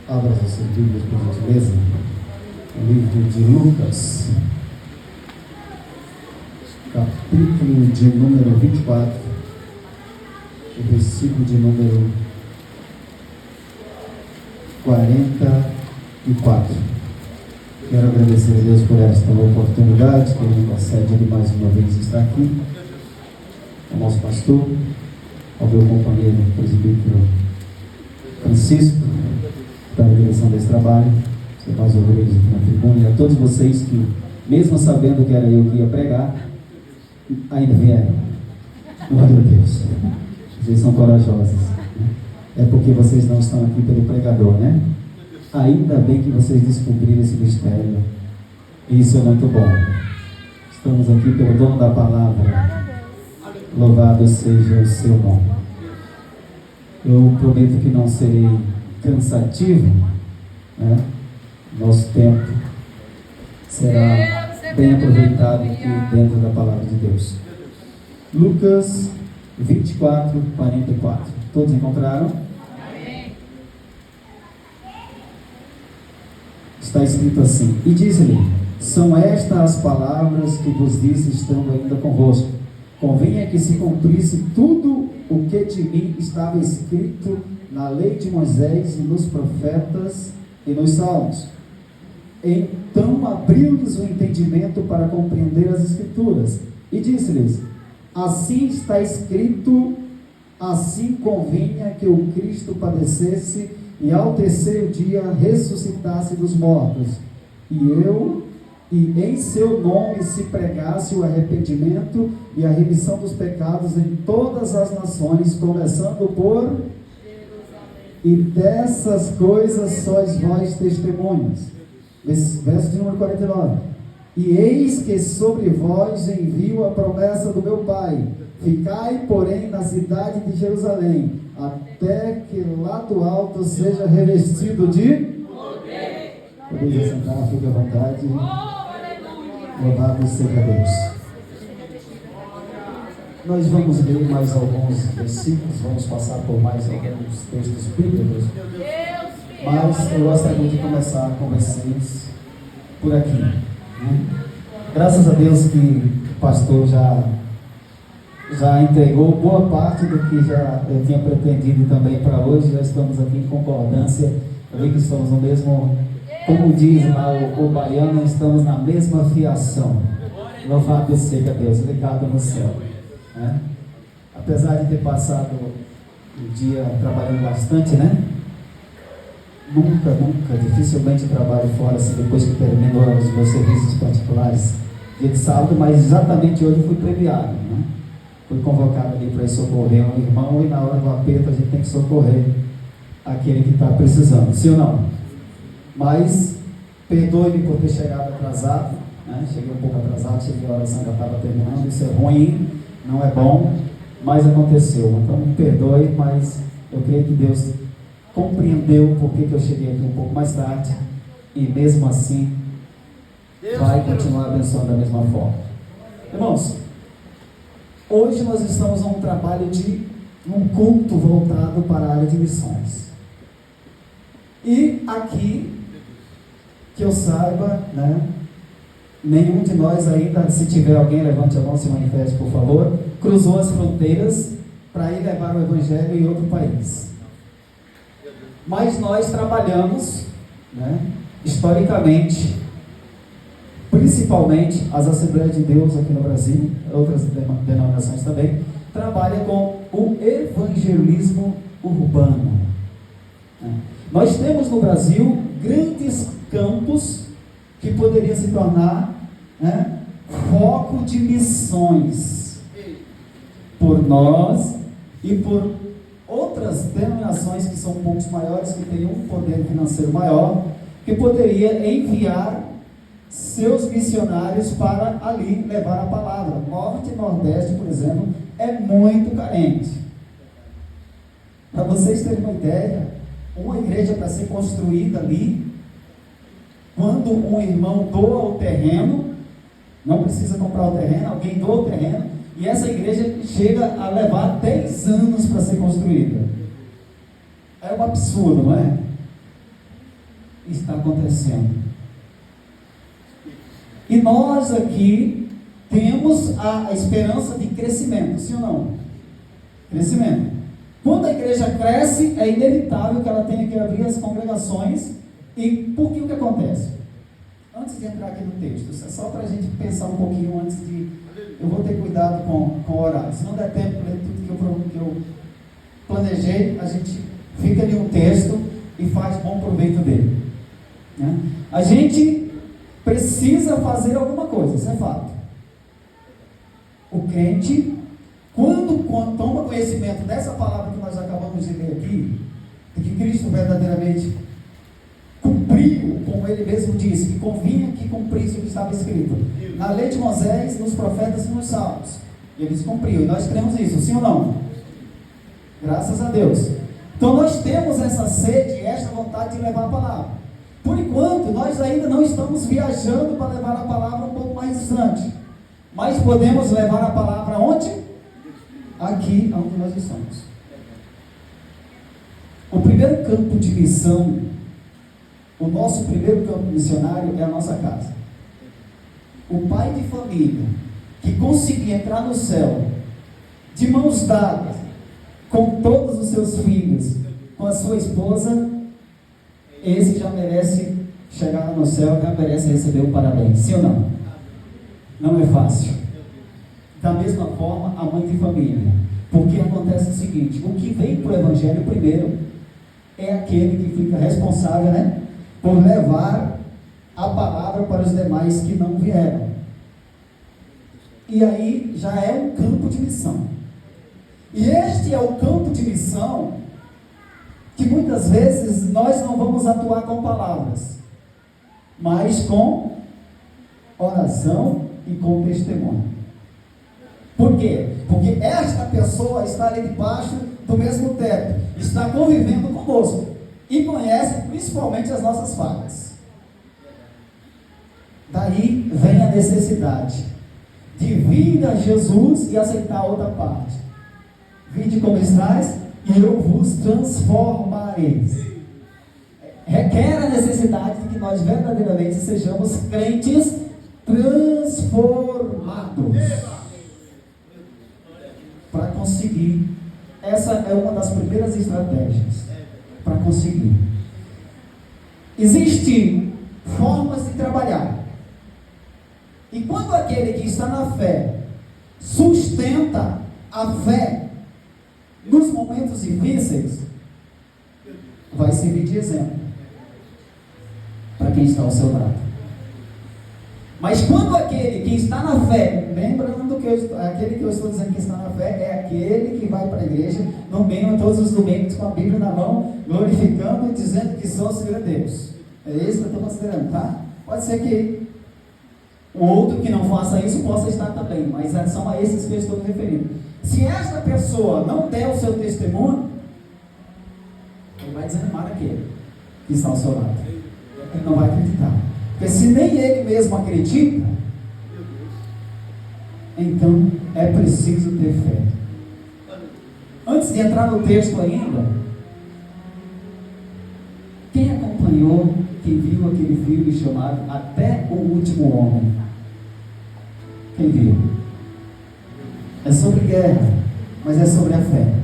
Abra as suas Bíblias, por gentileza. O livro de Lucas, capítulo de número 24, o versículo de número 44. Quero agradecer a Deus por esta oportunidade, que Ele concede ele mais uma vez estar aqui, ao nosso pastor, ao meu companheiro presbítero Francisco, para a direção desse trabalho, ser mais ouvintes aqui na tribuna, e a todos vocês que, mesmo sabendo que era eu que ia pregar, ainda vieram. Glória a Deus. Vocês são corajosos. É porque vocês não estão aqui pelo pregador, né? Ainda bem que vocês descobriram esse mistério. Isso é muito bom. Estamos aqui pelo dono da palavra. Louvado seja o seu nome. Eu prometo que não serei cansativo, né? Nosso tempo será bem aproveitado aqui dentro da palavra de Deus. Lucas 24, 44. Todos encontraram? Está escrito assim: e diz-lhe: são estas as palavras que vos disse estando ainda convosco. Convinha que se cumprisse tudo o que de mim estava escrito na lei de Moisés e nos profetas e nos salmos. Então abriu-lhes o entendimento para compreender as Escrituras, e disse-lhes: assim está escrito, assim convinha que o Cristo padecesse e ao terceiro dia ressuscitasse dos mortos, e em seu nome se pregasse o arrependimento e a remissão dos pecados em todas as nações, começando por Jerusalém. E dessas coisas sois vós testemunhas. Verso de número 49. E eis que sobre vós envio a promessa do meu Pai. Ficai, porém, na cidade de Jerusalém, até que lá do alto seja revestido de poder. Podeis sentar, fique à vontade. Louvado seja Deus. Nós vamos ler mais alguns versículos, vamos passar por mais alguns textos bíblicos, mas eu gostaria de começar com vocês por aqui, né? Graças a Deus que o pastor já entregou boa parte do que eu tinha pretendido também para hoje. Já estamos aqui em concordância. Eu vi que estamos no mesmo, como diz lá o baiano, estamos na mesma fiação. Louvado seja Deus, ligado no céu, né? Apesar de ter passado o dia trabalhando bastante, né? Nunca, dificilmente trabalho fora, assim, depois que termino os meus serviços particulares, dia de sábado, mas exatamente hoje eu fui premiado, né? Fui convocado ali para ir socorrer um irmão, e na hora do aperto a gente tem que socorrer aquele que está precisando, sim ou não? Mas perdoe-me por ter chegado atrasado, né? Cheguei um pouco atrasado, cheguei a oração já estava terminando. Isso é ruim, não é bom, mas aconteceu. Então me perdoe, mas eu creio que Deus compreendeu por que eu cheguei aqui um pouco mais tarde, e mesmo assim vai continuar abençoando da mesma forma. Irmãos, hoje nós estamos num trabalho de um culto voltado para a área de missões. E aqui, que eu saiba, né, nenhum de nós ainda, se tiver alguém, levante a mão, se manifeste por favor, cruzou as fronteiras para ir levar o Evangelho em outro país. Mas nós trabalhamos, né, historicamente, principalmente as Assembleias de Deus aqui no Brasil, outras denominações também, trabalham com o evangelismo urbano. Nós temos no Brasil grandes campos que poderiam se tornar, né, foco de missões por nós e por outras denominações que são pontos maiores, que teriam um poder financeiro maior, que poderia enviar seus missionários para ali levar a palavra. Norte e Nordeste, por exemplo, é muito carente. Para vocês terem uma ideia, uma igreja para ser construída ali, quando um irmão doa o terreno, não precisa comprar o terreno, alguém doa o terreno, e essa igreja chega a levar 10 anos para ser construída. É um absurdo, não é? está acontecendo. E nós aqui temos a esperança de crescimento, sim ou não? Crescimento. Quando a igreja cresce, é inevitável que ela tenha que abrir as congregações. E por que o que acontece? Antes de entrar aqui no texto, é só para a gente pensar um pouquinho antes de... Eu vou ter cuidado com o horário. Se não der tempo de ler tudo que eu planejei, a gente fica ali um texto e faz bom proveito dele. Né? A gente precisa fazer alguma coisa, isso é fato. O crente, quando toma conhecimento dessa palavra que nós acabamos de ler aqui, de que Cristo verdadeiramente cumpriu, como ele mesmo disse, que convinha que cumprisse o que estava escrito na lei de Moisés, nos profetas e nos salmos. E eles cumpriram, e nós cremos nisso, sim ou não? Graças a Deus. Então nós temos essa sede e esta vontade de levar a palavra. Por enquanto, nós ainda não estamos viajando para levar a palavra um pouco mais distante. Mas podemos levar a palavra onde? Aqui, onde nós estamos. O primeiro campo de missão, o nosso primeiro campo missionário é a nossa casa. O pai de família que conseguir entrar no céu de mãos dadas com todos os seus filhos, com a sua esposa, esse já merece chegar no céu, já merece receber o parabéns, sim ou não? Não é fácil. Da mesma forma, a mãe de família, porque acontece o seguinte: o que vem para o evangelho primeiro é aquele que fica responsável, né, por levar a palavra para os demais que não vieram. E aí já é um campo de missão. E este é o campo de missão que muitas vezes nós não vamos atuar com palavras, mas com oração e com testemunho. Por quê? Porque esta pessoa está ali debaixo do mesmo teto, está convivendo conosco e conhece principalmente as nossas falhas. Daí vem a necessidade de vir a Jesus e aceitar a outra parte. Vinde como estáis e eu vos transformarei. Requer a necessidade de que nós verdadeiramente sejamos crentes transformados. Para conseguir, essa é uma das primeiras estratégias para conseguir. Existem formas de trabalhar. E quando aquele que está na fé sustenta a fé nos momentos difíceis, vai servir de exemplo para quem está ao seu lado. Mas quando aquele que está na fé, lembrando que aquele que eu estou dizendo que está na fé é aquele que vai para a igreja no meio todos os domingos com a Bíblia na mão, glorificando e dizendo que só serve a Deus. É isso que eu estou considerando, tá? Pode ser que o outro que não faça isso possa estar também, mas são a esses que eu estou me referindo. Se esta pessoa não der o seu testemunho, ele vai desanimar aquele que está ao seu lado. Ele não vai acreditar. Porque se nem ele mesmo acredita, então é preciso ter fé. Antes de entrar no texto ainda, quem acompanhou, quem viu aquele filme chamado Até o Último Homem? Quem viu? É sobre guerra, mas é sobre a fé.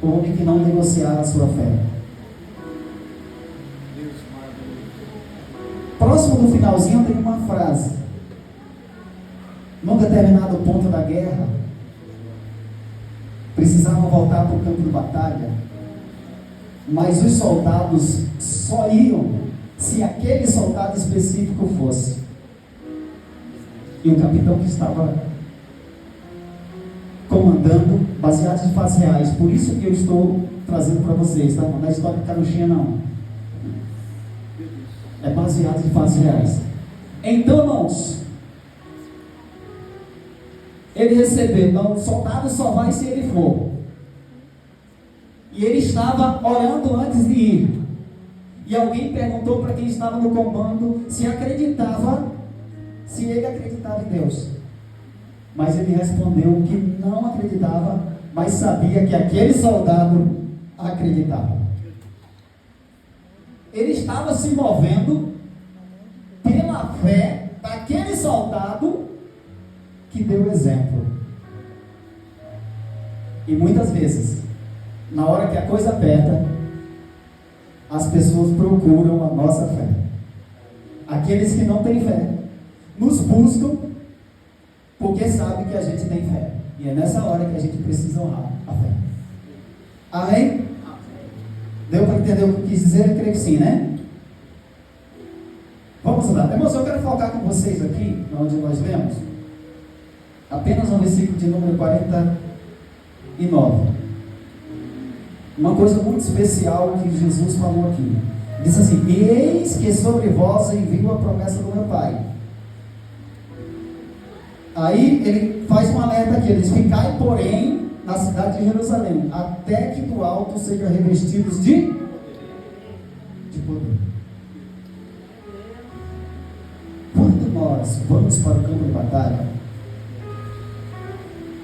O homem que não negociava a sua fé. Próximo do finalzinho tem uma frase. Num determinado ponto da guerra, precisavam voltar para o campo de batalha, mas os soldados só iam se aquele soldado específico fosse. E o capitão que estava comandando, baseado em fatos reais, por isso que eu estou trazendo para vocês, tá? Não é história de carochinha não. É baseado em fatos reais. Então, irmãos, ele recebeu, então, o soldado só vai se ele for. E ele estava orando antes de ir. E alguém perguntou para quem estava no comando se ele acreditava em Deus. Mas ele respondeu que não acreditava, mas sabia que aquele soldado acreditava. ele estava se movendo pela fé daquele soldado que deu exemplo. E muitas vezes, na hora que a coisa aperta, as pessoas procuram a nossa fé. Aqueles que não têm fé nos buscam porque sabem que a gente tem fé. E é nessa hora que a gente precisa honrar a fé. Amém? Deu para entender o que eu quis dizer? Eu creio que sim, né? Vamos lá. Irmãos, eu quero focar com vocês aqui, onde nós lemos, apenas no versículo de número 49. Uma coisa muito especial que Jesus falou aqui. Diz assim: eis que sobre vós envio a promessa do meu Pai. Aí ele faz um alerta aqui, eles: ficai, porém, na cidade de Jerusalém, até que do alto sejam revestidos de poder. Quando nós vamos para o campo de batalha,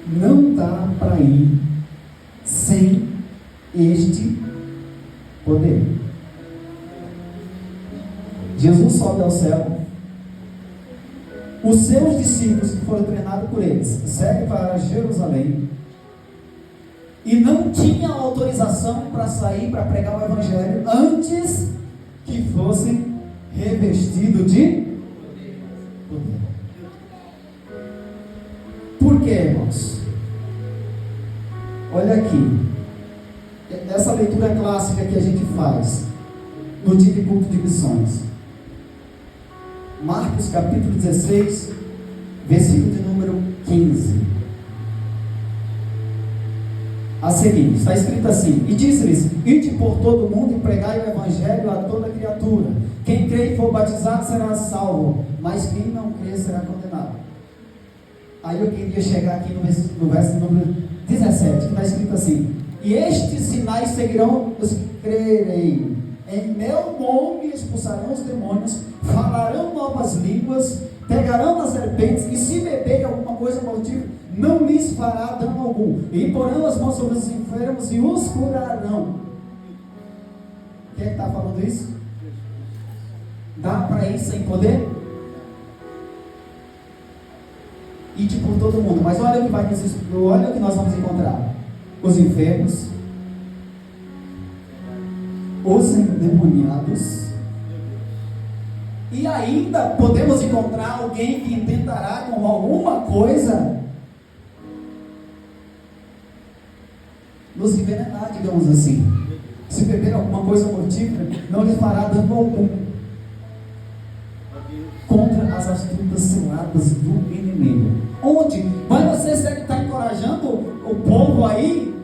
não dá para ir sem este poder. Jesus sobe ao céu, os seus discípulos que foram treinados por eles seguem para Jerusalém e não tinham autorização para sair para pregar o evangelho antes que fossem revestidos de poder. Por quê, irmãos? Olha aqui, essa leitura clássica que a gente faz no dia de culto de missões. Marcos capítulo 16, versículo de número 15. A seguir, está escrito assim: e disse-lhes: ide por todo o mundo e pregai o evangelho a toda criatura. Quem crê e for batizado será salvo, mas quem não crê será condenado. Aí eu queria chegar aqui no verso número 17, que está escrito assim: e estes sinais seguirão os que crerem. Em meu nome expulsarão os demônios, falarão novas línguas, pegarão nas serpentes, e se beberem alguma coisa maldita, não lhes fará dano algum. E porão as mãos sobre os enfermos e os curarão. Quem é que está falando isso? Dá para ir sem poder? Ide por todo mundo. Mas olha o que olha o que nós vamos encontrar: os enfermos, os endemoniados, e ainda podemos encontrar alguém que tentará com alguma coisa nos envenenar, digamos assim. Se beber alguma coisa mortífera, não lhe fará dano algum. Contra as astutas ciladas do inimigo. Onde? Mas você está encorajando o povo aí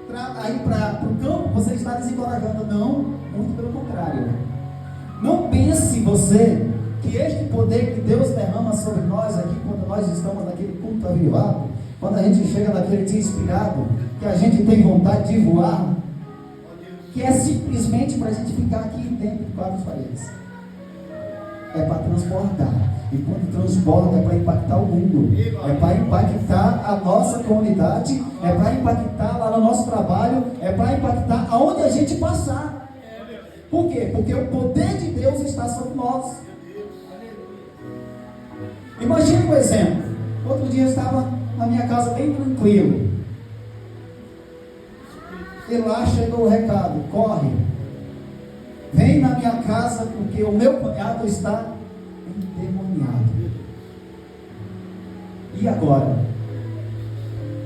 para o campo? Você está desencorajando? Não, muito pelo contrário. Não pense você que este poder que Deus derrama sobre nós aqui, quando nós estamos naquele culto avivado, quando a gente chega naquele dia inspirado, que a gente tem vontade de voar, que é simplesmente para a gente ficar aqui dentro de quatro paredes. É para transportar. E quando transporta, é para impactar o mundo, é para impactar a nossa comunidade, é para impactar lá no nosso trabalho, é para impactar aonde a gente passar. Por quê? Porque o poder de Deus está sobre nós. Imagine um exemplo. Outro dia eu estava na minha casa bem tranquilo, e lá chegou o recado: corre, vem na minha casa, porque o meu cunhado está endemoniado. E agora?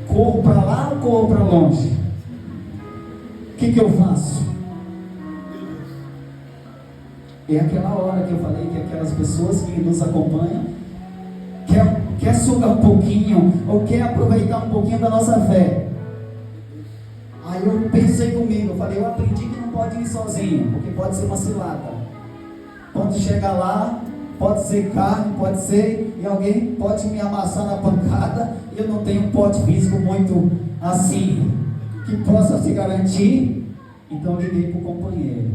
Corro para lá ou corro para longe? O que eu faço? É aquela hora que eu falei que aquelas pessoas que nos acompanham quer sugar um pouquinho, ou quer aproveitar um pouquinho da nossa fé. Aí eu pensei comigo, eu falei: eu aprendi que não pode ir sozinho, porque pode ser uma cilada. Quando chegar lá, pode ser carne, pode ser, e alguém pode me amassar na pancada, e eu não tenho um pote físico muito assim, que possa se garantir. Então eu liguei para o companheiro,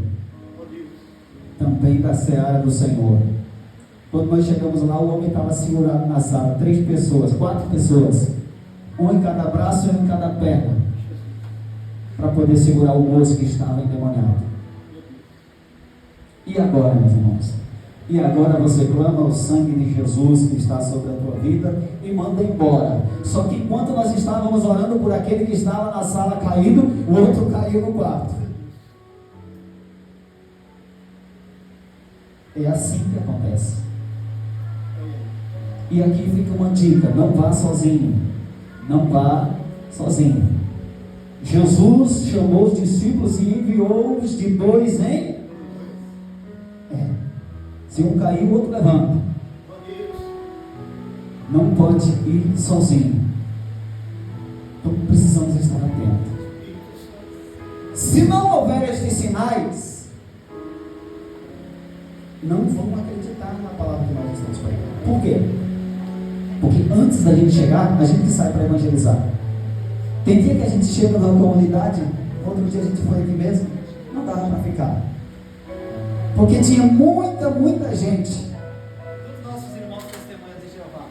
também da seara do Senhor. Quando nós chegamos lá, o homem estava segurado na sala, 4 pessoas, um em cada braço e um em cada perna, para poder segurar o moço que estava endemoniado. E agora, meus irmãos? E agora você clama o sangue de Jesus que está sobre a tua vida e manda embora. Só que enquanto nós estávamos orando por aquele que estava na sala caído, o outro caiu no quarto. É assim que acontece. E aqui fica uma dica: não vá sozinho. Não vá sozinho. Jesus chamou os discípulos e enviou-os de dois em... Se um cair, o outro levanta. Não pode ir sozinho. Então precisamos estar atentos. Se não houver estes sinais, não vão acreditar na palavra que nós estamos pregando. Por quê? Porque antes da gente chegar, a gente sai para evangelizar. Tem dia que a gente chega na comunidade, outro dia a gente foi aqui mesmo, não dava para ficar. Porque tinha muita gente. Os nossos irmãos testemunhas de Jeová.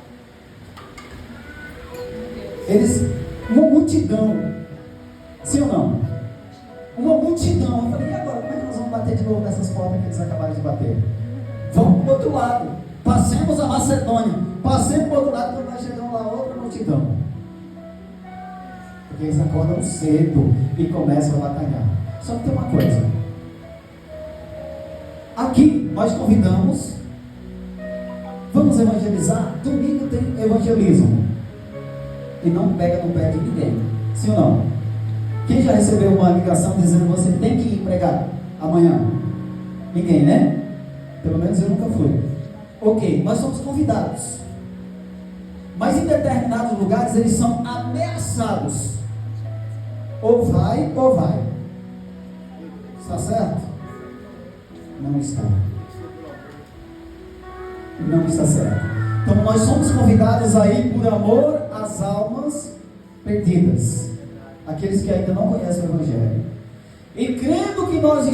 Eles, uma multidão. Sim ou não? Uma multidão. Eu falei, e agora? Como é que nós vamos bater de novo nessas portas que eles acabaram de bater? Vamos para o outro lado. Passemos a Macedônia. Passemos para o outro lado, quando nós chegamos lá, outra multidão. Porque eles acordam cedo e começam a batalhar. Só que tem uma coisa. Aqui nós convidamos, vamos evangelizar. Domingo tem evangelismo e não pega no pé de ninguém, sim ou não? Quem já recebeu uma ligação dizendo você tem que ir pregar amanhã? Ninguém, né? Pelo menos eu nunca fui. Ok, nós somos convidados, mas em determinados lugares eles são ameaçados, ou vai ou vai. Está certo? Não está. Não está certo. Então nós somos convidados aí por amor às almas perdidas, aqueles que ainda não conhecem o Evangelho. E crendo que nós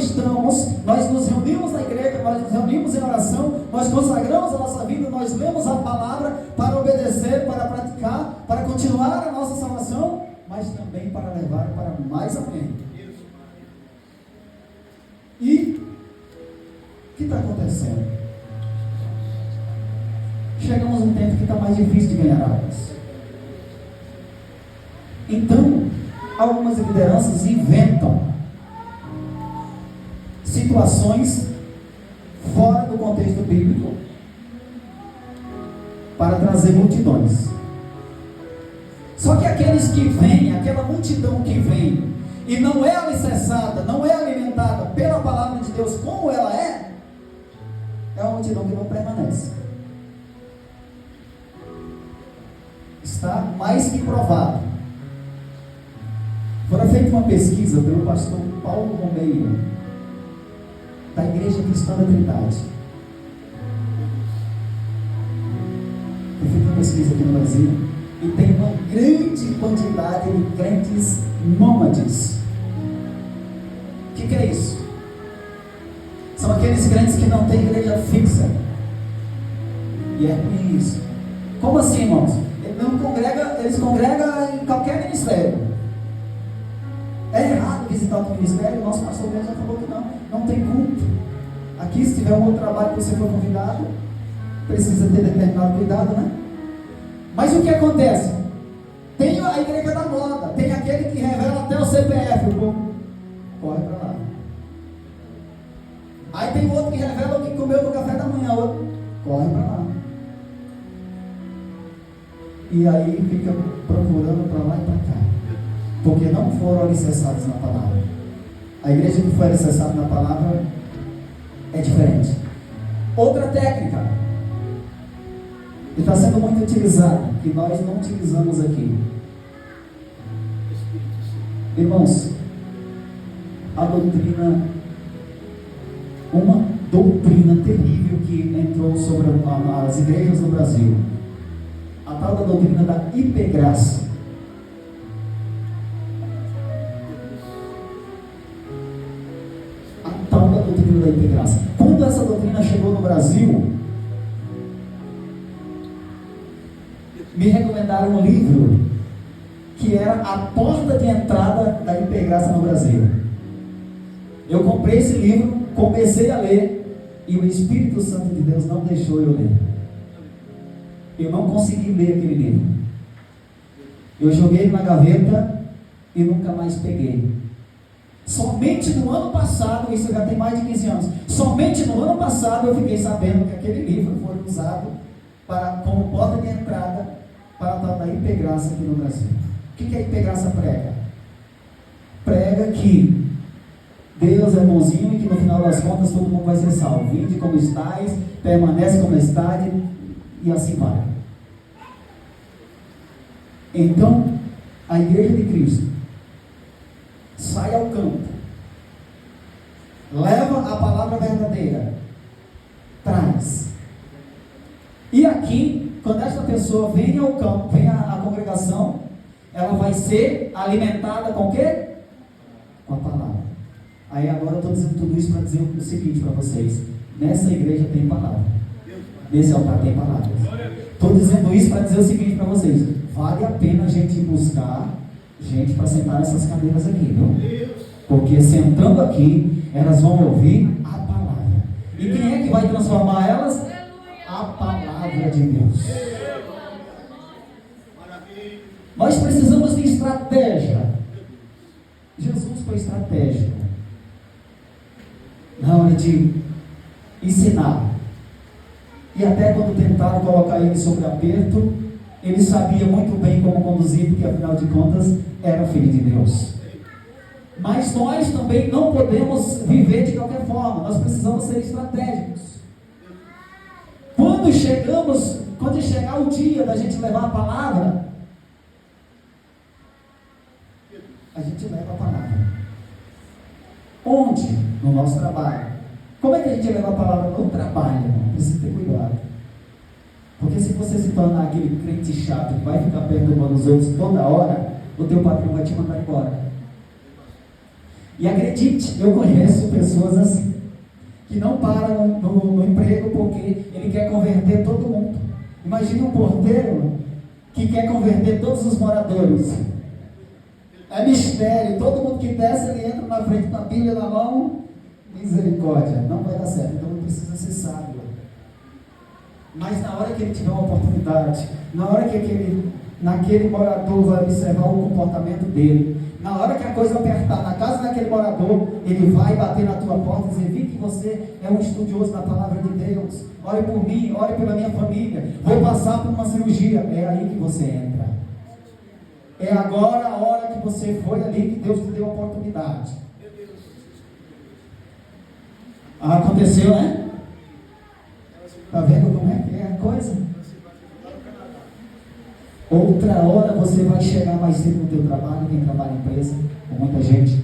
nos reunimos na igreja, nós nos reunimos em oração, nós consagramos a nossa vida, nós lemos a palavra para obedecer, para praticar, para continuar a nossa salvação, mas também para levar para mais alguém. E o que está acontecendo? Chegamos a um tempo que está mais difícil de ganhar almas. Então, algumas lideranças inventam situações fora do contexto bíblico para trazer multidões. Só que aqueles que vêm, aquela multidão que vem e não é alicerçada, não é alimentada pela palavra de Deus como ela é uma multidão que não permanece. Está mais que provado. Foi feita uma pesquisa pelo pastor Paulo Romeiro, da Igreja Cristã da Trindade. Foi feita uma pesquisa aqui no Brasil e tem uma grande quantidade de crentes nômades. O que é isso? São aqueles crentes que não têm igreja fixa. E é por isso. Como assim, irmãos? Eles congregam em qualquer ministério. É errado visitar outro ministério. O nosso pastor já falou que não tem culto. Aqui, se tiver um outro trabalho que você for convidado, precisa ter determinado cuidado, né? Mas o que acontece? Tem a igreja da moda, tem aquele que revela até o CPF, o povo corre para lá. Aí tem outro que revela o que comeu no café da manhã, outro corre para lá. E aí fica procurando para lá e para cá, porque não foram alicerçados na palavra. A igreja que foi alicerçada na palavra é diferente. Outra técnica que está sendo muito utilizada, que nós não utilizamos aqui. Irmãos, a doutrina, uma doutrina terrível que entrou sobre as igrejas do Brasil, a tal da doutrina da hipergraça. A tal da doutrina da hipergraça. Quando essa doutrina chegou no Brasil, me recomendaram um livro que era a porta de entrada da hipergraça no Brasil. Eu comprei esse livro, comecei a ler, E o Espírito Santo de Deus não deixou eu ler. Eu não consegui ler aquele livro. Eu joguei ele na gaveta e nunca mais peguei. Somente no ano passado, isso já tem mais de 15 anos, somente no ano passado eu fiquei sabendo que aquele livro foi usado como porta de entrada para a tal da Hipergraça aqui no Brasil. O que a Hipergraça prega? Prega que Deus é bonzinho e que no final das contas todo mundo vai ser salvo. Vinde como estáis, permanece como estáis e assim vai. Então, a Igreja de Cristo sai ao campo, leva a palavra verdadeira, traz. E aqui, quando esta pessoa vem ao campo, vem à congregação, ela vai ser alimentada com o quê? Com a palavra. Aí agora eu estou dizendo tudo isso para dizer o seguinte para vocês: nessa igreja tem palavra, nesse altar tem palavra. Estou dizendo isso para dizer o seguinte para vocês: vale a pena a gente buscar gente para sentar nessas cadeiras aqui, viu? Porque sentando aqui, elas vão ouvir a palavra. E quem é que vai transformar elas? A palavra de Deus. Nós precisamos de estratégia. Jesus foi estratégico na hora de ensinar. E até quando tentaram colocar ele sobre aperto, ele sabia muito bem como conduzir, porque afinal de contas era filho de Deus. Mas nós também não podemos viver de qualquer forma, nós precisamos ser estratégicos. Quando chegar o dia da gente levar a palavra, a gente leva a palavra. Onde? No nosso trabalho. Como é que a gente leva a palavra no trabalho? Precisa ter cuidado. Porque se você se tornar aquele crente chato que vai ficar perturbando os outros toda hora, o teu patrão vai te mandar embora. E acredite, eu conheço pessoas assim, que não param no emprego porque ele quer converter todo mundo. Imagine um porteiro que quer converter todos os moradores. É mistério, todo mundo que desce, ele entra na frente com a Bíblia na mão, misericórdia, não vai dar certo. Então ele precisa ser sábio. Mas na hora que ele tiver uma oportunidade, na hora que naquele morador vai observar o comportamento dele, na hora que a coisa apertar na casa daquele morador, ele vai bater na tua porta e dizer: vi que você é um estudioso da palavra de Deus, ore por mim, ore pela minha família, vou passar por uma cirurgia. É aí que você entra. É agora a hora que você foi ali que Deus te deu a oportunidade. Aconteceu, né? Está vendo como é que é a coisa? Outra hora você vai chegar mais cedo no teu trabalho, quem trabalha em empresa, com muita gente.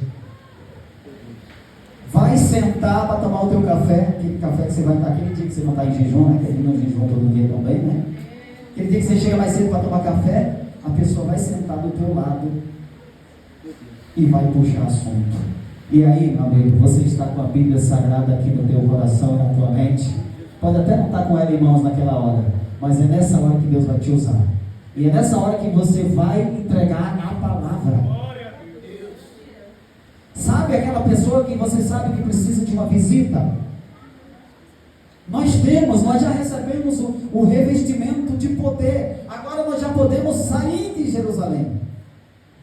Vai sentar para tomar o teu café, aquele café que você vai estar, aquele dia que você não está em jejum, né? Que ele não jejum todo dia também, né? Aquele dia que você chega mais cedo para tomar café, a pessoa vai sentar do teu lado e vai puxar assunto. E aí, meu amigo, você está com a Bíblia Sagrada aqui no teu coração e na tua mente. Pode até não estar com ela em mãos naquela hora, mas é nessa hora que Deus vai te usar. E é nessa hora que você vai entregar a palavra. Sabe aquela pessoa que você sabe que precisa de uma visita? Nós já recebemos o revestimento de poder. Agora nós já podemos sair de Jerusalém.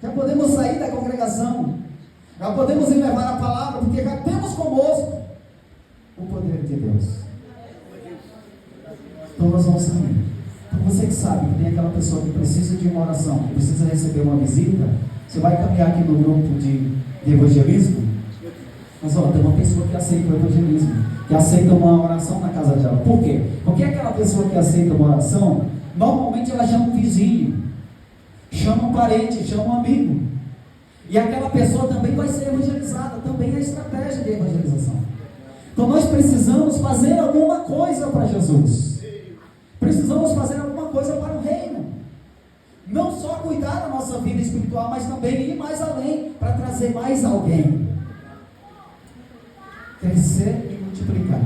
Já podemos sair da congregação. Já podemos ir levar a palavra, porque já temos conosco o poder de Deus. Então nós vamos sair. Então você que sabe que tem aquela pessoa que precisa de uma oração, que precisa receber uma visita, você vai caminhar aqui no grupo de evangelismo. Mas tem uma pessoa que aceita o evangelismo, que aceita uma oração na casa dela. Por quê? Porque aquela pessoa que aceita uma oração, normalmente ela chama um vizinho, chama um parente, chama um amigo. E aquela pessoa também vai ser evangelizada, também é estratégia de evangelização. Então nós precisamos fazer alguma coisa para Jesus. Precisamos fazer alguma coisa para o reino. Não só cuidar da nossa vida espiritual, mas também ir mais além, para trazer mais alguém. Crescer e multiplicar.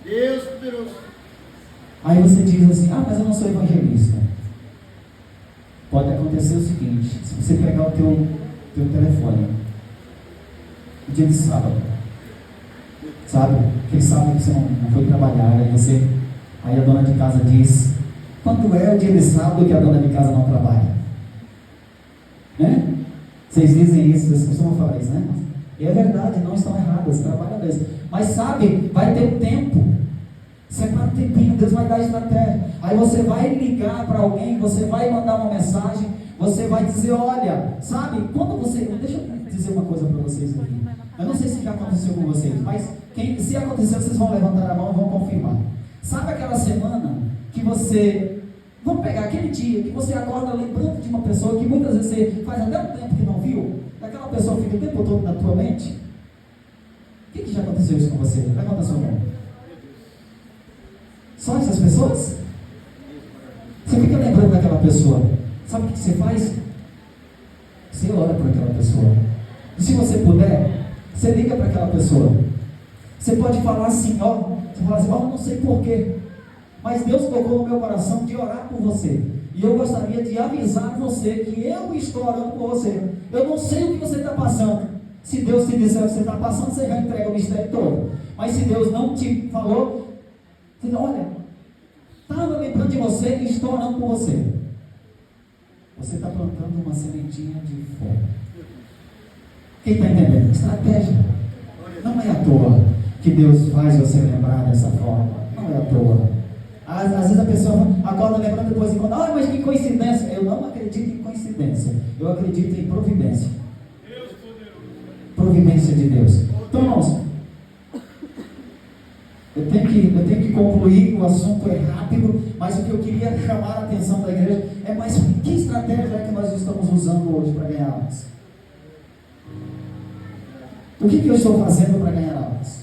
Deus poderoso. Aí você diz assim: mas eu não sou evangelista. Pode acontecer o seguinte: se você pegar o teu telefone, no dia de sábado, sabe? Porque eles sabem que você não foi trabalhar, aí a dona de casa diz, quando é o dia de sábado que a dona de casa não trabalha? Né? Vocês dizem isso, vocês costumam falar isso, né? E é verdade, não estão erradas, trabalha mesmo. Mas sabe, vai ter um tempo. Separa um tempinho, Deus vai dar estratégia. Aí você vai ligar para alguém, você vai mandar uma mensagem, você vai dizer, olha, sabe, quando você... Deixa eu dizer uma coisa para vocês aqui. Eu não sei se já aconteceu com vocês, mas se aconteceu, vocês vão levantar a mão e vão confirmar. Sabe aquela semana que você... Vamos pegar aquele dia que você acorda lembrando de uma pessoa que muitas vezes você faz até um tempo que não viu, aquela pessoa fica o tempo todo na tua mente. O que já aconteceu isso com você? Levanta a sua mão. Só essas pessoas? Você fica lembrando daquela pessoa. Sabe o que você faz? Você ora por aquela pessoa. E se você puder, você liga para aquela pessoa. Você pode falar assim, você fala assim, não sei porquê, mas Deus tocou no meu coração de orar por você. E eu gostaria de avisar você que eu estou orando por você. Eu não sei o que você está passando. Se Deus te disser o que você está passando, você já entrega o mistério todo. Mas se Deus não te falou, você diz, olha, estava lembrando de você e estou orando por você. Você está plantando uma sementinha de fé. Quem está entendendo? Estratégia. Não é à toa que Deus faz você lembrar dessa forma. Não é à toa. Às vezes a pessoa acorda lembrando depois e fala, mas que coincidência. Eu não acredito em coincidência. Eu acredito em providência. Providência de Deus. Então, irmãos, eu tenho que concluir, o assunto é rápido, mas o que eu queria chamar a atenção da igreja é mais que estratégia é que nós estamos usando hoje para ganhar almas. O que eu estou fazendo para ganhar almas?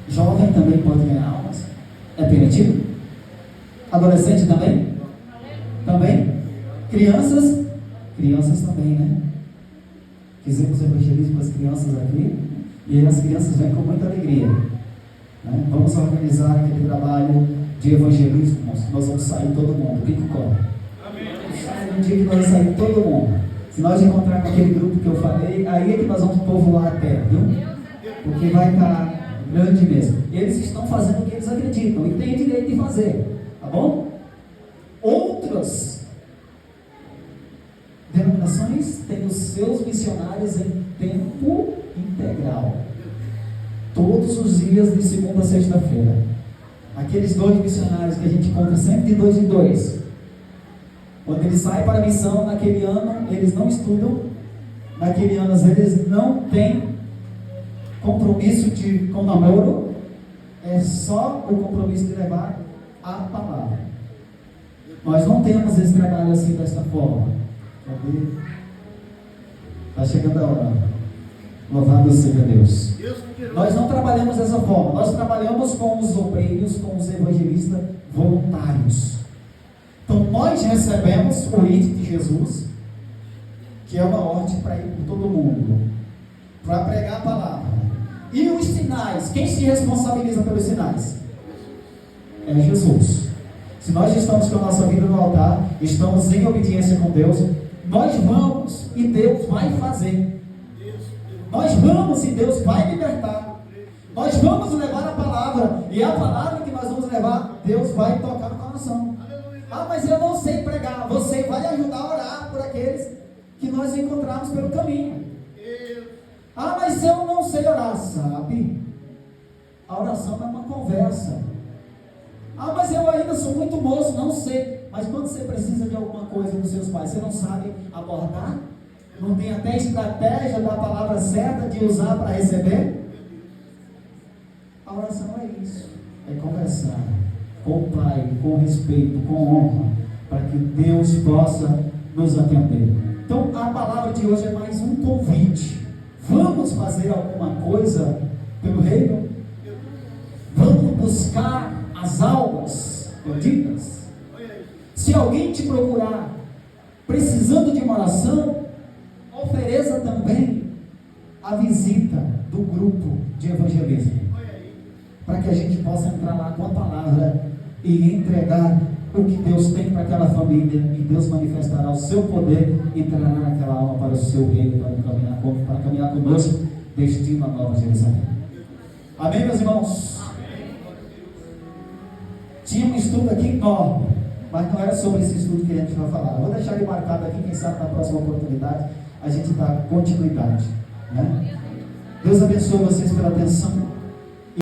Jovem também pode ganhar almas? É permitido? Adolescente também? Também? Crianças? Crianças também, né? Fizemos evangelismo para as crianças aqui, e aí as crianças vêm com muita alegria, né? Vamos organizar aquele trabalho de evangelismo, nós vamos sair todo mundo. O que corre? Um dia que nós vamos sair todo mundo. Se nós encontrar com aquele grupo que eu falei, aí é que nós vamos povoar a terra, viu? Porque vai estar grande mesmo. Eles estão fazendo o que eles acreditam e têm direito de fazer, tá bom? Outras denominações têm os seus missionários em tempo integral, todos os dias de segunda a sexta-feira. Aqueles 2 missionários que a gente conta sempre de 2 em 2, quando eles saem para a missão, naquele ano eles não estudam, naquele ano eles não têm compromisso com namoro, é só o compromisso de levar a palavra. Nós não temos esse trabalho assim desta forma. Cadê? Está chegando a hora. Louvado seja Deus. Nós não trabalhamos dessa forma. Nós trabalhamos com os obreiros, com os evangelistas voluntários. Então nós recebemos o ID de Jesus, que é uma ordem para ir por todo mundo, para pregar a palavra. E os sinais, quem se responsabiliza pelos sinais? É Jesus. Se nós estamos com a nossa vida no altar, estamos em obediência com Deus, nós vamos e Deus vai fazer. Nós vamos e Deus vai libertar. Nós vamos levar a palavra, e a palavra que nós vamos levar, Deus vai tocar no coração. Mas eu não sei pregar. Você vai ajudar a orar por aqueles que nós encontramos pelo caminho. Mas eu não sei orar. Sabe? A oração é uma conversa. Mas eu ainda sou muito moço, não sei. Mas quando você precisa de alguma coisa dos seus pais, você não sabe abordar? Não tem até estratégia da palavra certa de usar para receber? A oração é isso. É conversar com o Pai, com respeito, com honra, para que Deus possa nos atender. Então a palavra de hoje é mais um convite. Vamos fazer alguma coisa pelo reino? Vamos buscar as almas perdidas? Se alguém te procurar precisando de uma oração, ofereça também a visita do grupo de evangelismo, para que a gente possa entrar lá com a palavra e entregar o que Deus tem para aquela família, e Deus manifestará o seu poder e trará aquela alma para o seu reino, para caminhar conosco. destino à Nova Jerusalém. Amém, meus irmãos? Tinha um estudo aqui enorme, mas não era sobre esse estudo que a gente vai falar. Eu vou deixar ele marcado aqui, quem sabe na próxima oportunidade a gente dá continuidade, né? Deus abençoe vocês pela atenção.